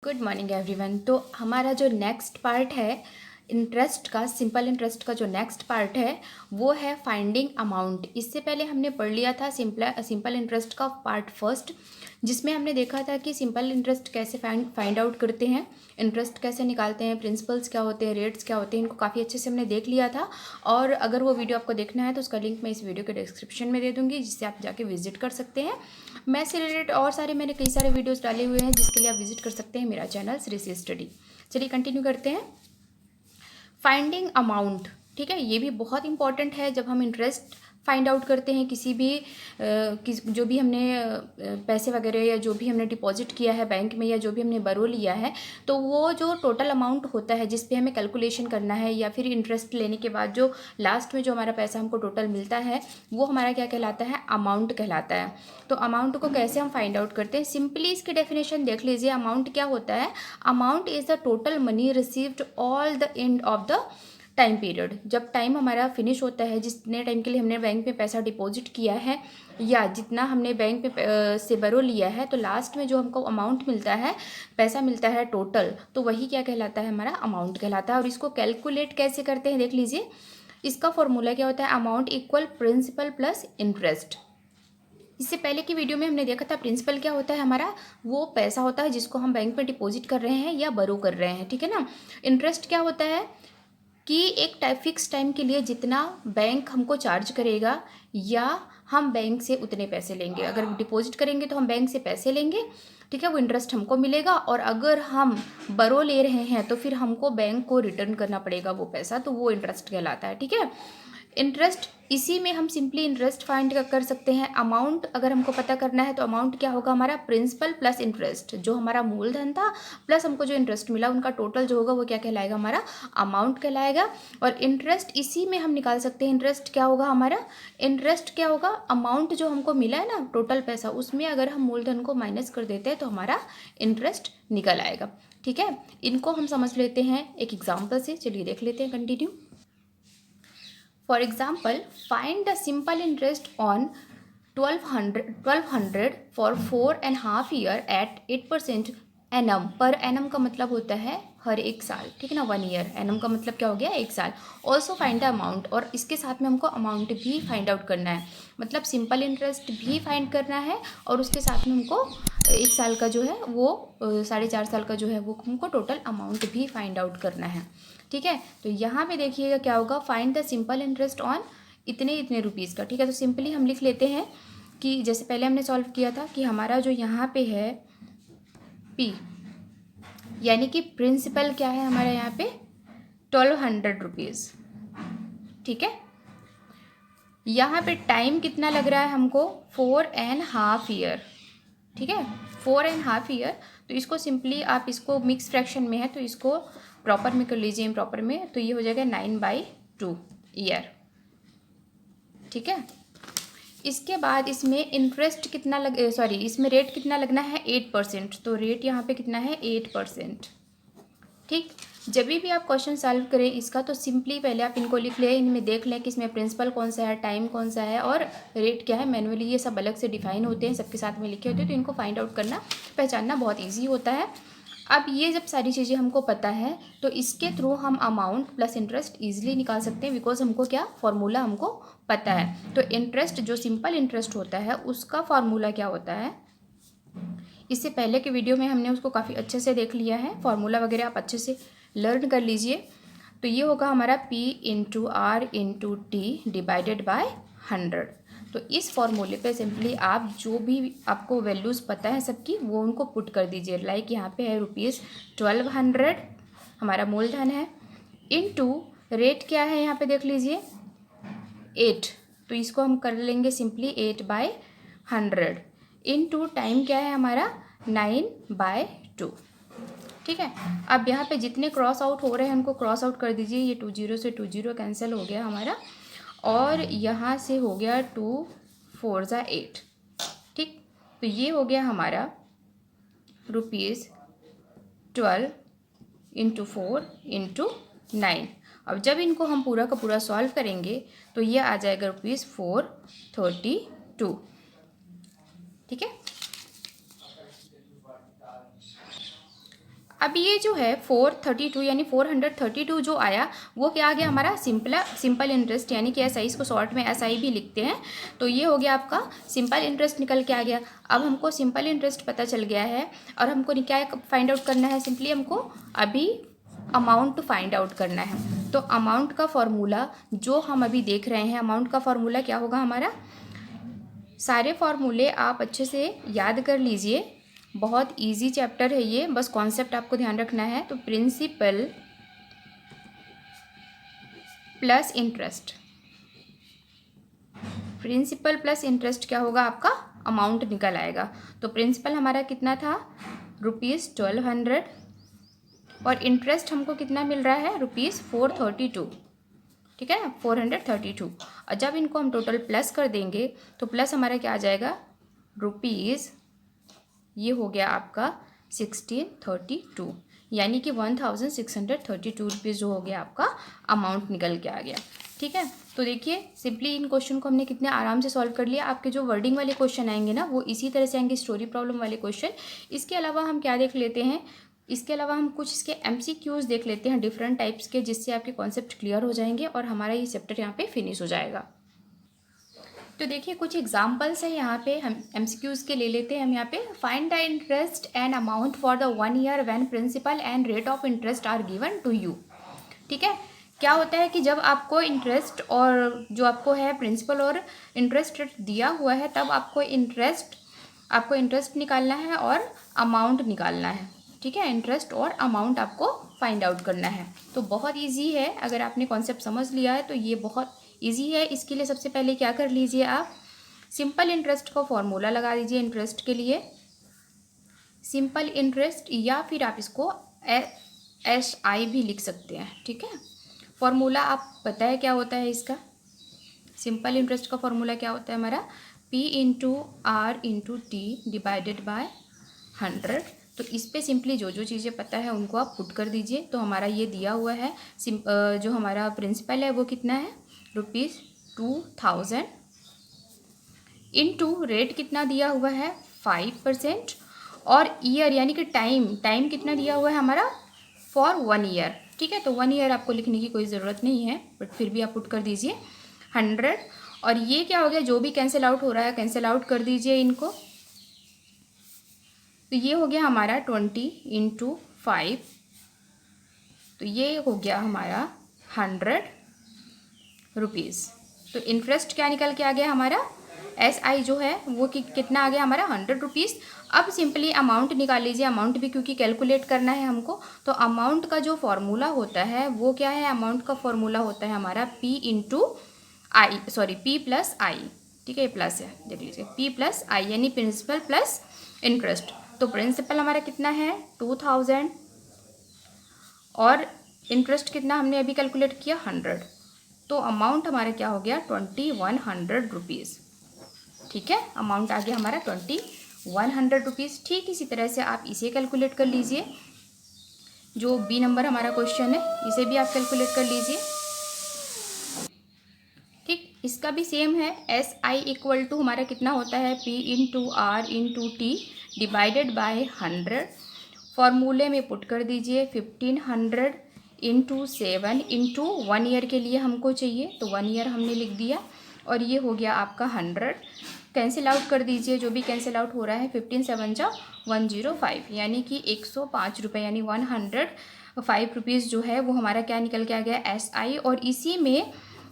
Good morning everyone. तो हमारा जो नेक्स्ट पार्ट है इंटरेस्ट का, सिंपल इंटरेस्ट का जो नेक्स्ट पार्ट है वो है फाइंडिंग अमाउंट। इससे पहले हमने पढ़ लिया था सिंपल इंटरेस्ट का पार्ट फर्स्ट, जिसमें हमने देखा था कि सिंपल इंटरेस्ट कैसे फाइंड आउट करते हैं, इंटरेस्ट कैसे निकालते हैं, प्रिंसिपल्स क्या होते हैं, रेट्स क्या होते हैं, इनको काफ़ी अच्छे से हमने देख लिया था। और अगर वो वीडियो आपको देखना है तो उसका लिंक मैं इस वीडियो के डिस्क्रिप्शन में दे दूँगी, जिससे आप जाके विजिट कर सकते हैं। मैथ से रिलेटेड और मैंने कई सारे वीडियोज़ डाले हुए हैं, जिसके लिए आप विजिट कर सकते हैं मेरा चैनल श्री सी स्टडी। चलिए कंटिन्यू करते हैं। फाइंडिंग अमाउंट, ठीक है, ये भी बहुत इंपॉर्टेंट है। जब हम इंटरेस्ट फाइंड आउट करते हैं किसी भी जो भी हमने पैसे वगैरह या जो भी हमने डिपॉजिट किया है बैंक में या जो भी हमने बरो लिया है, तो वो जो टोटल अमाउंट होता है जिस पे हमें कैलकुलेशन करना है, या फिर इंटरेस्ट लेने के बाद जो लास्ट में जो हमारा पैसा हमको टोटल मिलता है, वो हमारा क्या कहलाता है, अमाउंट कहलाता है। तो अमाउंट को कैसे हम फाइंड आउट करते हैं, सिंपली इसकी डेफिनेशन देख लीजिए। अमाउंट क्या होता है, amount is the total money received all the end of the time period. जब टाइम हमारा फिनिश होता है, जितने टाइम के लिए हमने बैंक में पैसा डिपॉजिट किया है या जितना हमने बैंक में से बरो लिया है, तो लास्ट में जो हमको अमाउंट मिलता है, पैसा मिलता है टोटल, तो वही क्या कहलाता है, हमारा अमाउंट कहलाता है। और इसको कैलकुलेट कैसे करते हैं देख लीजिए। इसका फॉर्मूला क्या होता है, amount equal principal plus interest. इससे पहले की वीडियो में हमने देखा था प्रिंसिपल क्या होता है, हमारा वो पैसा होता है जिसको हम बैंक में डिपॉजिट कर रहे हैं या बरो कर रहे हैं, ठीक है ना। इंटरेस्ट क्या होता है कि एक फिक्स टाइम के लिए जितना बैंक हमको चार्ज करेगा, या हम बैंक से उतने पैसे लेंगे। अगर डिपॉजिट करेंगे तो हम बैंक से पैसे लेंगे, ठीक है, वो इंटरेस्ट हमको मिलेगा। और अगर हम बरो ले रहे हैं तो फिर हमको बैंक को रिटर्न करना पड़ेगा वो पैसा, तो वो इंटरेस्ट कहलाता है, ठीक है। इंटरेस्ट, इसी में हम सिंपली इंटरेस्ट फाइंड कर सकते हैं। अमाउंट अगर हमको पता करना है तो अमाउंट क्या होगा, हमारा प्रिंसिपल प्लस इंटरेस्ट, जो हमारा मूलधन था प्लस हमको जो इंटरेस्ट मिला, उनका टोटल जो होगा वो क्या कहलाएगा, हमारा अमाउंट कहलाएगा। और इंटरेस्ट इसी में हम निकाल सकते हैं। इंटरेस्ट क्या होगा हमारा, इंटरेस्ट क्या होगा, अमाउंट जो हमको मिला है ना टोटल पैसा, उसमें अगर हम मूलधन को माइनस कर देते हैं तो हमारा इंटरेस्ट निकल आएगा, ठीक है। इनको हम समझ लेते हैं एक एग्जाम्पल से। चलिए देख लेते हैं, continue. For example, find the simple interest on 1200 for 4.5 year at 8% annum. Per annum का मतलब होता है हर एक साल, ठीक है ना, 1 ईयर। एनम का मतलब क्या हो गया, एक साल। ऑल्सो फाइंड द अमाउंट, और इसके साथ में हमको अमाउंट भी फाइंड आउट करना है, मतलब सिंपल इंटरेस्ट भी फाइंड करना है और उसके साथ में हमको एक साल का जो है वो 4.5 साल का जो है वो हमको टोटल अमाउंट भी फाइंड आउट करना है, ठीक है। तो यहाँ पे देखिएगा क्या होगा, find the simple interest on इतने इतने रुपीज़ का, ठीक है। तो सिंपली हम लिख लेते हैं कि जैसे पहले हमने सॉल्व किया था कि हमारा जो यहाँ पे है पी, यानी कि प्रिंसिपल क्या है हमारा यहाँ पे 1200 रुपीज़, ठीक है। यहाँ पे टाइम कितना लग रहा है हमको, 4.5 ईयर, ठीक है, 4.5 ईयर। तो इसको सिंपली आप इसको मिक्स फ्रैक्शन में है तो इसको प्रॉपर में कर लीजिए, इम्प्रॉपर में, तो ये हो जाएगा 9/2 ईयर, ठीक है। इसके बाद इसमें इंटरेस्ट कितना इसमें रेट कितना लगना है, 8%। तो रेट यहाँ पे कितना है, 8%, ठीक। जब भी आप क्वेश्चन सॉल्व करें इसका, तो सिंपली पहले आप इनको लिख लें, इनमें देख लें कि इसमें प्रिंसिपल कौन सा है, टाइम कौन सा है और रेट क्या है। मैनुअली ये सब अलग से डिफाइन होते हैं, सबके साथ में लिखे होते हैं, तो इनको फाइंड आउट करना, पहचानना बहुत ईजी होता है। अब ये जब सारी चीज़ें हमको पता है तो इसके थ्रू हम अमाउंट प्लस इंटरेस्ट ईजिली निकाल सकते हैं, बिकॉज हमको क्या फॉर्मूला हमको पता है। तो इंटरेस्ट जो सिंपल इंटरेस्ट होता है उसका फॉर्मूला क्या होता है, इससे पहले के वीडियो में हमने उसको काफ़ी अच्छे से देख लिया है, फॉर्मूला वगैरह आप अच्छे से लर्न कर लीजिए। तो ये होगा हमारा P into R into T divided by 100। तो इस फॉर्मूले पे सिंपली आप जो भी आपको वैल्यूज़ पता है सबकी, वो उनको पुट कर दीजिए। लाइक यहाँ पे है ₹1200 हमारा मूलधन है, इनटू रेट क्या है यहाँ पे देख लीजिए 8, तो इसको हम कर लेंगे सिंपली 8/100, इनटू टाइम क्या है हमारा 9/2, ठीक है। अब यहाँ पे जितने क्रॉस आउट हो रहे हैं उनको क्रॉस आउट कर दीजिए। ये 20 से 20 कैंसिल हो गया हमारा, और यहाँ से हो गया 2 4 ज़ा 8, ठीक। तो ये हो गया हमारा ₹12 इंटू 4 इंटू 9। अब जब इनको हम पूरा का पूरा सॉल्व करेंगे तो ये आ जाएगा ₹432, ठीक है। अब ये जो है 432 यानी 432 जो आया वो क्या आ गया हमारा सिंपल इंटरेस्ट, यानी कि एसआई, इसको शॉर्ट में एसआई भी लिखते हैं। तो ये हो गया आपका सिंपल इंटरेस्ट निकल के आ गया। अब हमको सिंपल इंटरेस्ट पता चल गया है और हमको क्या फाइंड आउट करना है, सिंपली हमको अभी अमाउंट फाइंड आउट करना है। तो अमाउंट का फॉर्मूला जो हम अभी देख रहे हैं, अमाउंट का फॉर्मूला क्या होगा हमारा, सारे फॉर्मूले आप अच्छे से याद कर लीजिए, बहुत इजी चैप्टर है ये, बस कॉन्सेप्ट आपको ध्यान रखना है। तो principal plus interest, principal plus interest क्या होगा, आपका अमाउंट निकल आएगा। तो प्रिंसिपल हमारा कितना था, ₹1200, और इंटरेस्ट हमको कितना मिल रहा है, ₹432, ठीक है ना, 432। और जब इनको हम टोटल प्लस कर देंगे तो प्लस हमारा क्या आ जाएगा, रुपीज़, ये हो गया आपका 1632, यानी कि 1632 रुपीज़ जो हो गया आपका अमाउंट निकल के आ गया। ठीक है, तो देखिए सिंपली इन क्वेश्चन को हमने कितने आराम से सॉल्व कर लिया। आपके जो वर्डिंग वाले क्वेश्चन आएंगे ना वो इसी तरह से आएंगे, स्टोरी प्रॉब्लम वाले क्वेश्चन। इसके अलावा हम क्या देख लेते हैं, इसके अलावा हम कुछ इसके MCQs देख लेते हैं डिफरेंट टाइप्स के, जिससे आपके कॉन्सेप्ट क्लियर हो जाएंगे और हमारा ये चैप्टर यहाँ पे फिनिश हो जाएगा। तो देखिए कुछ एग्जाम्पल्स है यहाँ पे, हम MCQs के ले लेते हैं हम यहाँ पे। Find the interest and amount for the 1 year when principal and rate of interest are given to you. ठीक है, क्या होता है कि जब आपको इंटरेस्ट और जो आपको है प्रिंसिपल और इंटरेस्ट रेट दिया हुआ है, तब आपको इंटरेस्ट निकालना है और अमाउंट निकालना है। ठीक है, इंटरेस्ट और अमाउंट आपको फाइंड आउट करना है। तो बहुत इजी है, अगर आपने कॉन्सेप्ट समझ लिया है तो ये बहुत इजी है। इसके लिए सबसे पहले क्या कर लीजिए, आप सिंपल इंटरेस्ट का फॉर्मूला लगा दीजिए। इंटरेस्ट के लिए सिंपल इंटरेस्ट, या फिर आप इसको SI भी लिख सकते हैं। ठीक है, फॉर्मूला आप पता है क्या होता है इसका, सिंपल इंटरेस्ट का फॉर्मूला क्या होता है हमारा, P/R/T डिवाइडेड बाय 100। तो इस पे सिंपली जो जो चीज़ें पता है उनको आप पुट कर दीजिए। तो हमारा ये दिया हुआ है, जो हमारा प्रिंसिपल है वो कितना है, ₹2000, इनटू रेट कितना दिया हुआ है 5%, और ईयर यानी कि टाइम कितना दिया हुआ है हमारा, फॉर 1 ईयर। ठीक है, तो 1 ईयर आपको लिखने की कोई ज़रूरत नहीं है, बट फिर भी आप पुट कर दीजिए 100। और ये क्या हो गया, जो भी कैंसिल आउट हो रहा है कैंसिल आउट कर दीजिए इनको। तो ये हो गया हमारा 20 × 5, तो ये हो गया हमारा 100 रुपीज़। तो इंटरेस्ट क्या निकल के आ गया हमारा, SI जो है वो कितना आ गया हमारा, 100 रुपीज़। अब सिंपली अमाउंट निकाल लीजिए, अमाउंट भी क्योंकि कैलकुलेट करना है हमको। तो अमाउंट का जो फॉर्मूला होता है वो क्या है, अमाउंट का फॉर्मूला होता है हमारा P+I। ठीक है, ये प्लस है, देख लीजिए, P+I यानी प्रिंसिपल प्लस इंटरेस्ट। तो प्रिंसिपल हमारा कितना है 2000, और इंटरेस्ट कितना हमने अभी कैलकुलेट किया 100। तो अमाउंट हमारा क्या हो गया 2100 रुपीज़। ठीक है, अमाउंट आ गया हमारा 2100 रुपीज़। ठीक इसी तरह से आप इसे कैलकुलेट कर लीजिए, जो B नंबर हमारा क्वेश्चन है इसे भी आप कैलकुलेट कर लीजिए। ठीक, इसका भी सेम है, SI इक्वल टू हमारा कितना होता है, P/R/T डिवाइडेड बाय 100। फॉर्मूले में पुट कर दीजिए 1500 × 7 × 1 ईयर के लिए हमको चाहिए, तो 1 ईयर हमने लिख दिया। और ये हो गया आपका 100, कैंसिल आउट कर दीजिए जो भी कैंसिल आउट हो रहा है, 15 7 जा 105, यानी कि 105 रुपये, यानी 105 रुपीज़ जो है वो हमारा क्या निकल के आ गया SI। और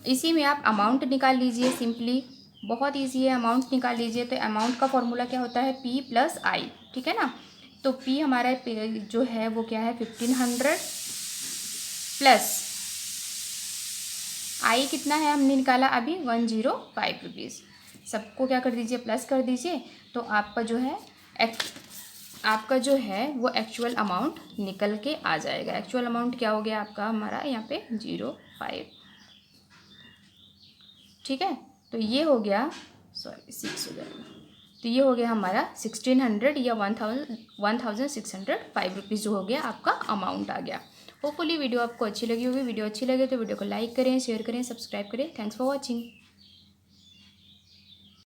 इसी में आप अमाउंट निकाल लीजिए, सिंपली बहुत इजी है, अमाउंट निकाल लीजिए। तो अमाउंट का फॉर्मूला क्या होता है, P+I। ठीक है ना, तो P हमारा जो है वो क्या है 1500 प्लस I कितना है हमने निकाला अभी 105 रुपीज़। सबको क्या कर दीजिए, प्लस कर दीजिए। तो आपका जो है वो एक्चुअल अमाउंट निकल के आ जाएगा। एक्चुअल अमाउंट क्या हो गया आपका हमारा यहाँ पे 05। ठीक है, तो ये हो गया 6 हो जाएगा, तो ये हो गया हमारा 1600 या 1605 रुपीज़ जो हो गया आपका अमाउंट आ गया। होपफुली वीडियो आपको अच्छी लगी होगी। वीडियो अच्छी लगे तो वीडियो को लाइक करें, शेयर करें, सब्सक्राइब करें। Thanks for watching.